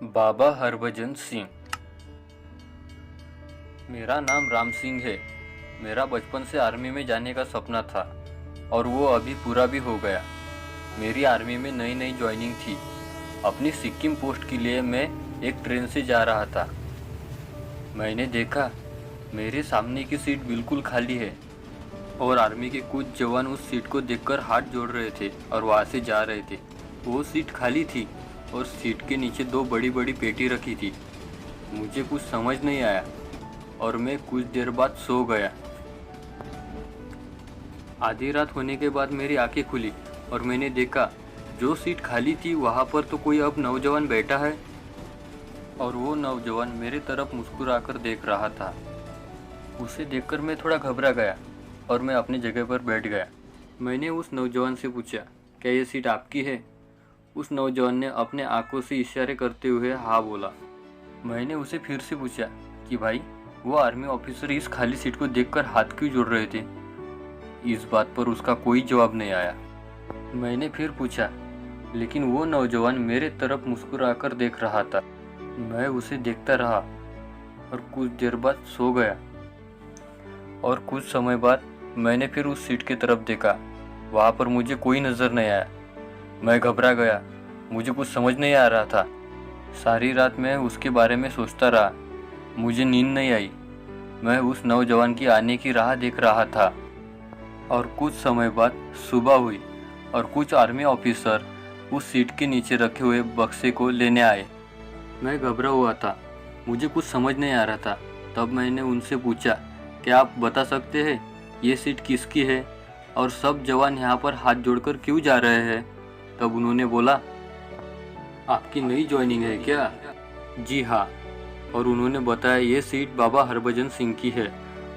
बाबा हरभजन सिंह। मेरा नाम राम सिंह है। मेरा बचपन से आर्मी में जाने का सपना था और वो अभी पूरा भी हो गया। मेरी आर्मी में नई नई ज्वाइनिंग थी। अपनी सिक्किम पोस्ट के लिए मैं एक ट्रेन से जा रहा था। मैंने देखा मेरे सामने की सीट बिल्कुल खाली है और आर्मी के कुछ जवान उस सीट को देखकर हाथ जोड़ रहे थे और वहाँ से जा रहे थे। वो सीट खाली थी और सीट के नीचे दो बड़ी बड़ी पेटी रखी थी। मुझे कुछ समझ नहीं आया और मैं कुछ देर बाद सो गया। आधी रात होने के बाद मेरी आंखें खुली और मैंने देखा जो सीट खाली थी वहाँ पर तो कोई अब नौजवान बैठा है और वो नौजवान मेरे तरफ मुस्कुराकर देख रहा था। उसे देखकर मैं थोड़ा घबरा गया और मैं अपनी जगह पर बैठ गया। मैंने उस नौजवान से पूछा, क्या ये सीट आपकी है? उस नौजवान ने अपने आंखों से इशारे करते हुए हाँ बोला। मैंने उसे फिर से पूछा कि भाई, वो आर्मी ऑफिसर इस खाली सीट को देखकर हाथ क्यों जोड़ रहे थे? इस बात पर उसका कोई जवाब नहीं आया। मैंने फिर पूछा, लेकिन वो नौजवान मेरे तरफ मुस्कुराकर देख रहा था। मैं उसे देखता रहा और कुछ देर बाद सो गया। और कुछ समय बाद मैंने फिर उस सीट की तरफ देखा। वहाँ पर मुझे कोई नज़र नहीं आया। मैं घबरा गया। मुझे कुछ समझ नहीं आ रहा था। सारी रात मैं उसके बारे में सोचता रहा। मुझे नींद नहीं आई। मैं उस नौजवान की आने की राह देख रहा था। और कुछ समय बाद सुबह हुई और कुछ आर्मी ऑफिसर उस सीट के नीचे रखे हुए बक्से को लेने आए। मैं घबरा हुआ था। मुझे कुछ समझ नहीं आ रहा था। तब मैंने उनसे पूछा, क्या आप बता सकते हैं ये सीट किसकी है और सब जवान यहाँ पर हाथ जोड़कर क्यों जा रहे हैं? तब उन्होंने बोला, आपकी नई ज्वाइनिंग है क्या? जी हाँ। और उन्होंने बताया ये सीट बाबा हरभजन सिंह की है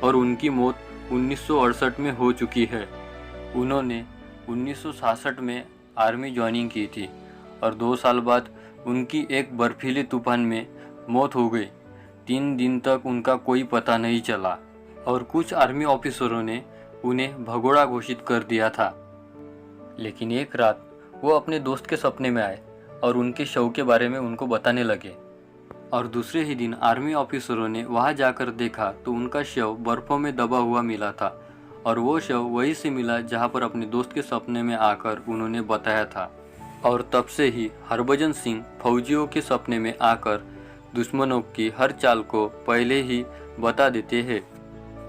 और उनकी मौत 1968 में हो चुकी है। उन्होंने 1966 में आर्मी ज्वाइनिंग की थी और 2 साल बाद उनकी एक बर्फीले तूफान में मौत हो गई। 3 दिन तक उनका कोई पता नहीं चला और कुछ आर्मी ऑफिसरों ने उन्हें भगोड़ा घोषित कर दिया था। लेकिन एक रात वो अपने दोस्त के सपने में आए और उनके शव के बारे में उनको बताने लगे। और दूसरे ही दिन आर्मी ऑफिसरों ने वहां जाकर देखा तो उनका शव बर्फों में दबा हुआ मिला था और वो शव वहीं से मिला जहां पर अपने दोस्त के सपने में आकर उन्होंने बताया था। और तब से ही हरभजन सिंह फौजियों के सपने में आकर दुश्मनों की हर चाल को पहले ही बता देते हैं।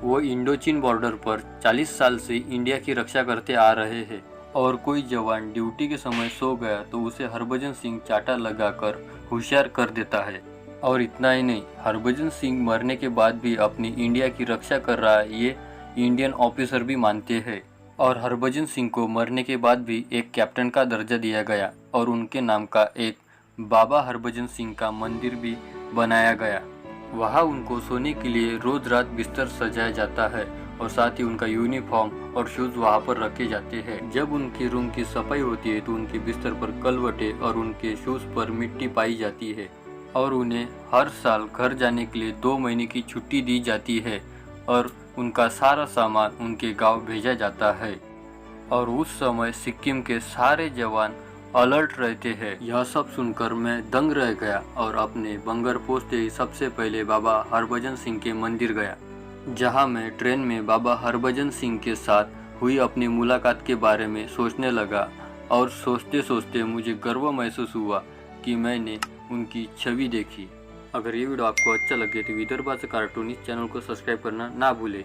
वो इंडोचीन बॉर्डर पर 40 साल से इंडिया की रक्षा करते आ रहे हैं और कोई जवान ड्यूटी के समय सो गया तो उसे हरभजन सिंह चाटा लगाकर होशियार कर देता है। और इतना ही नहीं, हरभजन सिंह मरने के बाद भी अपनी इंडिया की रक्षा कर रहा है ये इंडियन ऑफिसर भी मानते हैं। और हरभजन सिंह को मरने के बाद भी एक कैप्टन का दर्जा दिया गया और उनके नाम का एक बाबा हरभजन सिंह का मंदिर भी बनाया गया। वहाँ उनको सोने के लिए रोज रात बिस्तर सजाया जाता है और साथ ही उनका यूनिफॉर्म और शूज वहाँ पर रखे जाते हैं। जब उनके रूम की सफाई होती है तो उनके बिस्तर पर कलवटे और उनके शूज पर मिट्टी पाई जाती है और उन्हें हर साल घर जाने के लिए 2 महीने की छुट्टी दी जाती है और उनका सारा सामान उनके गांव भेजा जाता है। और उस समय सिक्किम के सारे जवान अलर्ट रहते हैं। यह सब सुनकर मैं दंग रह गया और अपने बंगर पहुंचते ही सबसे पहले बाबा हरभजन सिंह के मंदिर गया, जहां मैं ट्रेन में बाबा हरभजन सिंह के साथ हुई अपनी मुलाकात के बारे में सोचने लगा। और सोचते सोचते मुझे गर्व महसूस हुआ कि मैंने उनकी छवि देखी। अगर ये वीडियो आपको अच्छा लगे तो विदर्भाचा कार्टून इस चैनल को सब्सक्राइब करना ना भूलें।